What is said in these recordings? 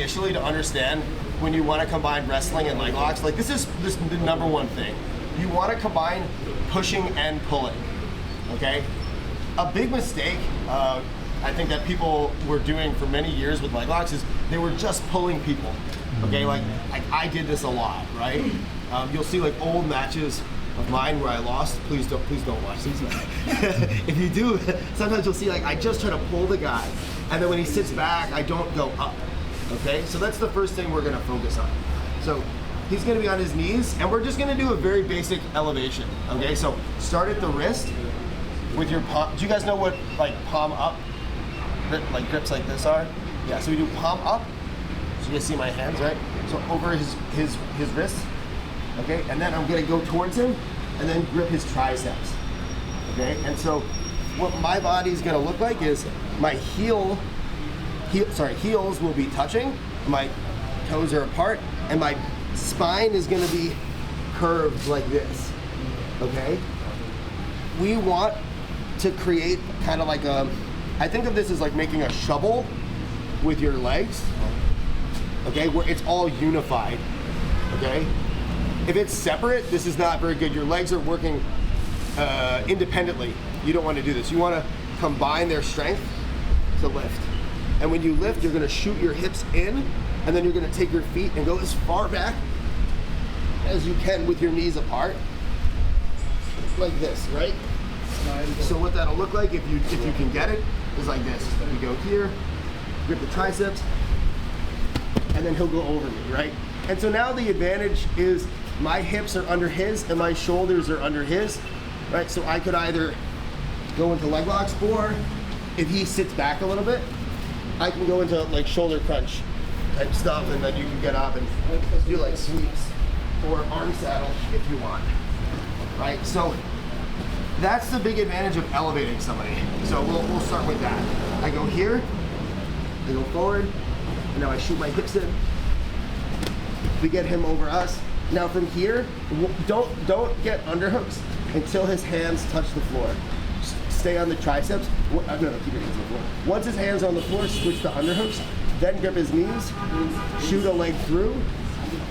initially to understand when you want to combine wrestling and leg locks, like this is the number one thing. You want to combine pushing and pulling, okay? A big mistake I think that people were doing for many years with leg locks is they were just pulling people, okay? Like I did this a lot, right? You'll see like old matches of mine where I lost. Please don't watch these. If you do, sometimes you'll see like I just try to pull the guy, and then when he sits back, I don't go up, okay? So that's the first thing we're gonna focus on. So he's gonna be on his knees, and we're just gonna do a very basic elevation, okay? So start at the wrist with your palm. Do you guys know what like palm up, like grips like this are? Yeah, so we do palm up. So you guys see my hands, right? So over his wrist, okay? And then I'm gonna go towards him and then grip his triceps, okay? And so what my body's gonna look like is my heels will be touching, my toes are apart, and my spine is gonna be curved like this, okay? We want to create kind of like I think of this as like making a shovel with your legs, okay, where it's all unified, okay? If it's separate, this is not very good. Your legs are working independently. You don't want to do this. You want to combine their strength to lift. And when you lift, you're going to shoot your hips in, and then you're going to take your feet and go as far back as you can with your knees apart, like this, right? So what that'll look like, if you can get it, is like this. You go here, grip the triceps, and then he'll go over me, right? And so now the advantage is my hips are under his and my shoulders are under his, right? So I could either go into leg locks, or if he sits back a little bit, I can go into like shoulder crunch type stuff, and then you can get up and do like sweeps or arm saddle if you want, right? So that's the big advantage of elevating somebody. So we'll start with that. I go here, I go forward, and now I shoot my hips in. We get him over us. Now from here, don't get underhooks until his hands touch the floor. Stay on the triceps. No, keep your hands on the floor. Once his hands are on the floor, switch to underhooks, then grip his knees, shoot a leg through.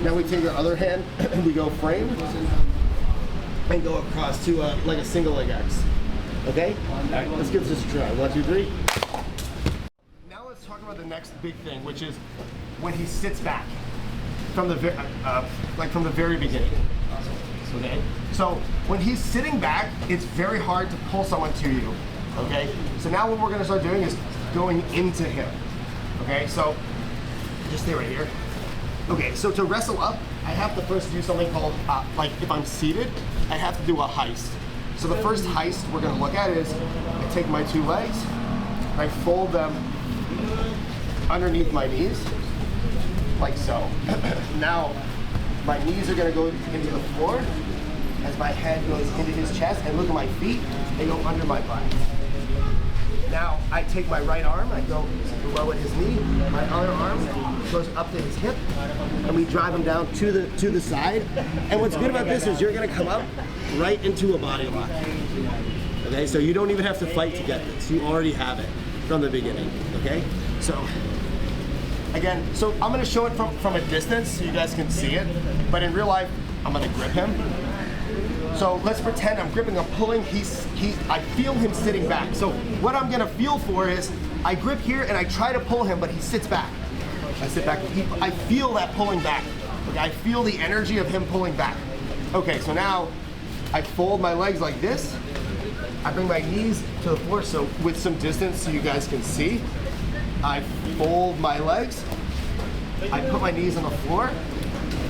Now we take our other hand and we go frame and go across to like a single leg X. Okay? All right, let's give this a try. 1, 2, 3. Now let's talk about the next big thing, which is when he sits back from the very beginning. Okay? So when he's sitting back, it's very hard to pull someone to you. Okay? So now what we're going to start doing is going into him. Okay? So just stay right here. Okay, so to wrestle up, I have to first do something called, like if I'm seated, I have to do a heist. So the first heist we're gonna look at is, I take my 2 legs, I fold them underneath my knees, like so. Now, my knees are gonna go into the floor as my head goes into his chest, and look at my feet, they go under my butt. Now, I take my right arm, I go below at his knee, my other arm goes up to his hip, and we drive him down to the side. And what's good about this is you're gonna come up right into a body lock. Okay, so you don't even have to fight to get this. You already have it from the beginning, okay? So, again, so I'm gonna show it from a distance so you guys can see it, but in real life, I'm gonna grip him. So let's pretend I'm gripping, I'm pulling, I feel him sitting back. So what I'm gonna feel for is, I grip here and I try to pull him, but he sits back. I sit back, I feel that pulling back. Okay, I feel the energy of him pulling back. Okay, so now I fold my legs like this. I bring my knees to the floor, so with some distance so you guys can see. I fold my legs. I put my knees on the floor.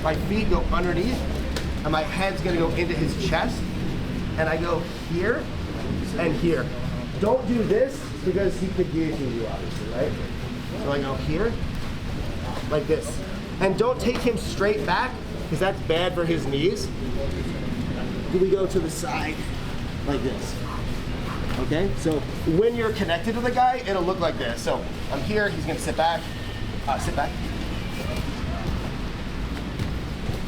My feet go underneath. And my head's gonna go into his chest, and I go here and here. Don't do this because he could guillotine you, obviously, right? So I go here, like this. And don't take him straight back, because that's bad for his knees. We go to the side, like this. Okay, so when you're connected to the guy, it'll look like this. So I'm here, he's gonna sit back,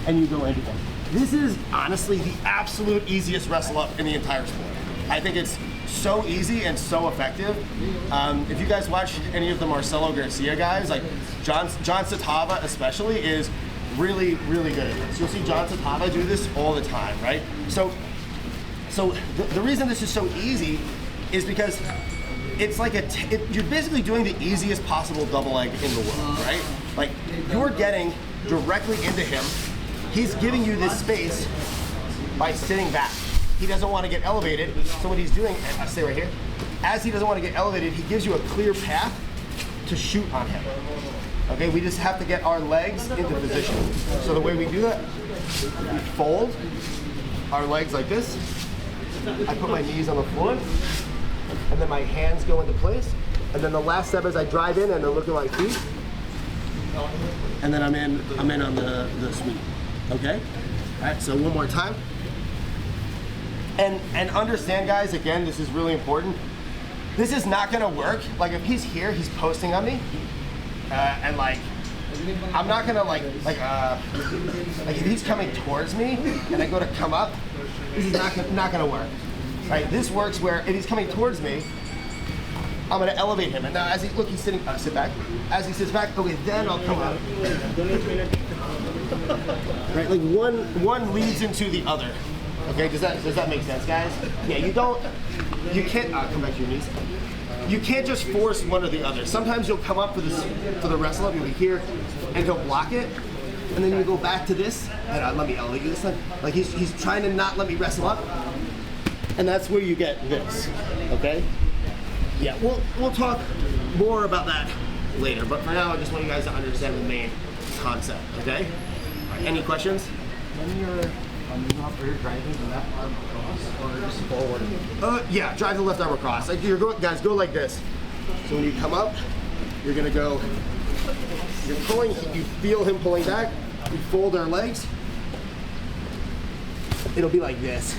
and you go into him. This is honestly the absolute easiest wrestle up in the entire sport. I think it's so easy and so effective. If you guys watch any of the Marcelo Garcia guys, like John Satava especially is really, really good at this. You'll see John Satava do this all the time, right? So the reason this is so easy is because it's like you're basically doing the easiest possible double leg in the world, right? Like you're getting directly into him. He's giving you this space by sitting back. He doesn't want to get elevated, so what he's doing, and I stay right here, as he doesn't want to get elevated, he gives you a clear path to shoot on him. Okay, we just have to get our legs into position. So the way we do that, we fold our legs like this. I put my knees on the floor, and then my hands go into place. And then the last step is I drive in and I look at my feet, and then I'm in on the sweep. Okay? All right, so one more time. And understand, guys, again, this is really important. This is not gonna work. Like if he's here, he's posting on me, and like, I'm not gonna like if he's coming towards me and I go to come up, this is not gonna work. Right? This works where if he's coming towards me, I'm gonna elevate him. And now as he's sitting, sit back. As he sits back, okay, then I'll come up. Right? Like one leads into the other. Okay, does that make sense, guys? Yeah, you can't, come back to your knees. You can't just force one or the other. Sometimes you'll come up for the wrestle up, you'll be here, and he'll block it, and then you go back to this, and let me elevate you this time. Like he's trying to not let me wrestle up, and that's where you get this, okay? Yeah, we'll talk more about that later, but for now, I just want you guys to understand the main concept, okay? All right, any questions? When you're driving the left arm across or just forward? Yeah, drive the left arm across. Like guys, go like this. So when you come up, you're gonna go, you're pulling, you feel him pulling back, we fold our legs, it'll be like this.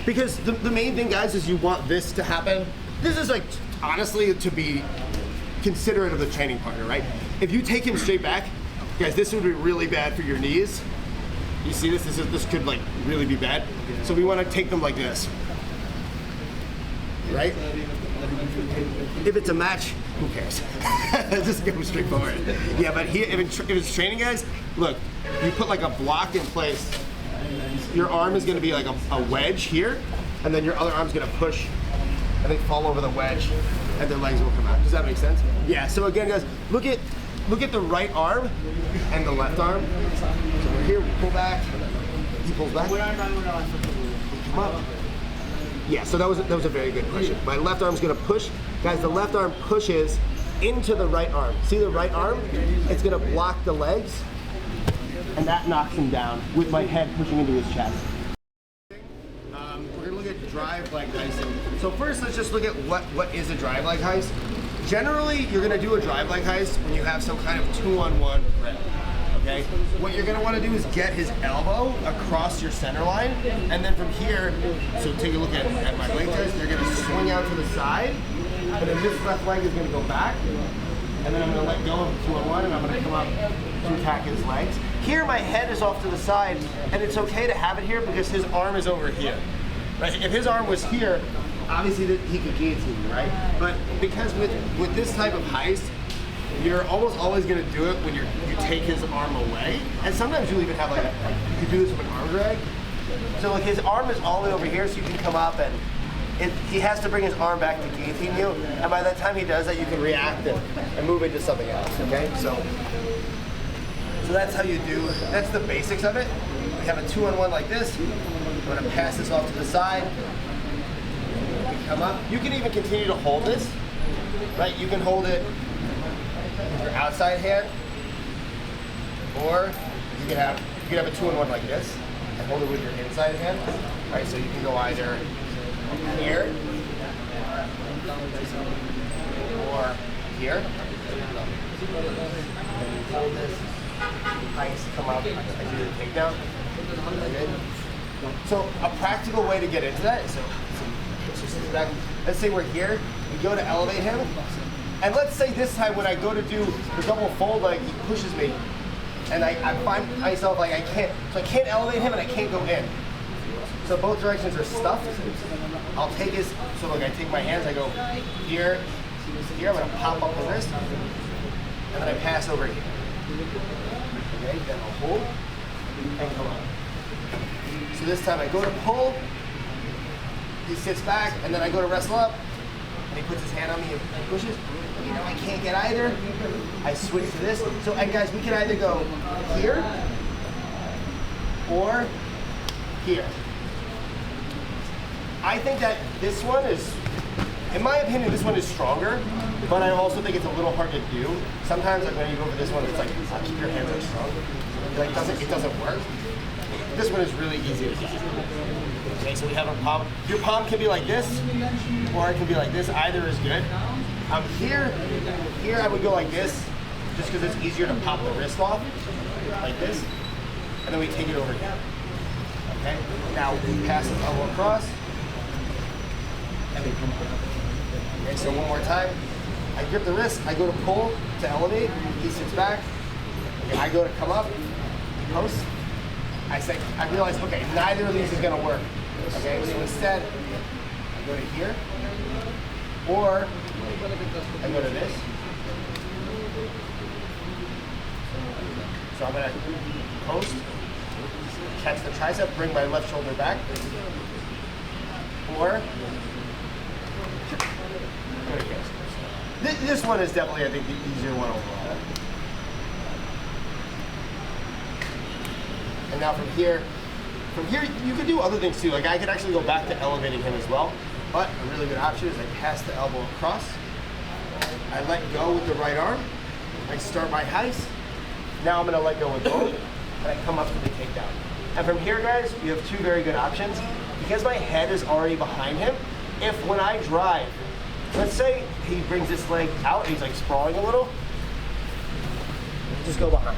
Because the main thing, guys, is you want this to happen. This is like, honestly, to be considerate of the training partner, right? If you take him straight back, guys, this would be really bad for your knees. You see this? This could like really be bad. So we want to take them like this, right? If it's a match, who cares? Just go straight forward. Yeah, but if it's training, guys, look, you put like a block in place. Your arm is going to be like a wedge here, and then your other arm's going to push, and they fall over the wedge, and their legs will come out. Does that make sense? Yeah. So again, guys, look at the right arm and the left arm. So we're here, we pull back, he pulls back. We come up. Yeah, so that was a very good question. My left arm's gonna push. Guys, the left arm pushes into the right arm. See the right arm? It's gonna block the legs, and that knocks him down with my head pushing into his chest. We're gonna look at drive leg heist. So first, let's just look at what is a drive leg heist. Generally, you're gonna do a drive leg heist when you have some kind of 2-on-1 grip, okay? What you're gonna wanna do is get his elbow across your center line, and then from here, so take a look at my leg guys, they're gonna swing out to the side, and then this left leg is gonna go back, and then I'm gonna let go of the 2-on-1, and I'm gonna come up to attack his legs. Here, my head is off to the side, and it's okay to have it here because his arm is over here, right? If his arm was here, obviously he could guillotine you, right? But because with this type of heist, you're almost always gonna do it when you take his arm away. And sometimes you'll even have like you could do this with an arm drag. So like his arm is all the way over here, so you can come up and he has to bring his arm back to guillotine you. And by the time he does that, you can react and move into something else, okay? So that's how you do, that's the basics of it. We have a 2-on-1 like this. I'm gonna pass this off to the side. Come up. You can even continue to hold this, right? You can hold it with your outside hand, or you can have a 2-on-1 like this and hold it with your inside hand, right? So you can go either here or here. And you hold this, ice, come up, I do the takedown. Okay. So a practical way to get into that is let's say we're here, we go to elevate him, and let's say this time when I go to do the double fold leg, he pushes me, and I find myself like I can't elevate him and I can't go in. So both directions are stuffed. I'll take his, so look, I take my hands, I go here, here, I'm gonna pop up the wrist, and then I pass over here. Okay, then I'll hold, and come on. So this time I go to pull, he sits back, and then I go to wrestle up, and he puts his hand on me and pushes. And you know I can't get either. I switch to this. So, and guys, we can either go here, or here. I think that this one is, in my opinion, this one is stronger, but I also think it's a little hard to do. Sometimes like when you go for this one, it's like, keep your hands are strong. Like it doesn't work. This one is really easy to do. Okay, so we have our palm. Your palm can be like this, or it can be like this. Either is good. Here I would go like this, just because it's easier to pop the wrist off, like this, and then we take it over here. Okay, now we pass the elbow across, and we come up. Okay, so one more time. I grip the wrist, I go to pull to elevate, he sits back. Okay, I go to come up, he posts. I realize, okay, neither of these is gonna work. Okay, so instead, I go to here, or I go to this. So I'm gonna post, catch the tricep, bring my left shoulder back, or go to here. This one is definitely, I think, the easier one overall. And now from here you could do other things too. Like I could actually go back to elevating him as well. But a really good option is I pass the elbow across. I let go with the right arm. I start my heist. Now I'm gonna let go with both, and I come up to the takedown. And from here, guys, you have two very good options. Because my head is already behind him, if when I drive, let's say he brings this leg out and he's like sprawling a little, just go behind.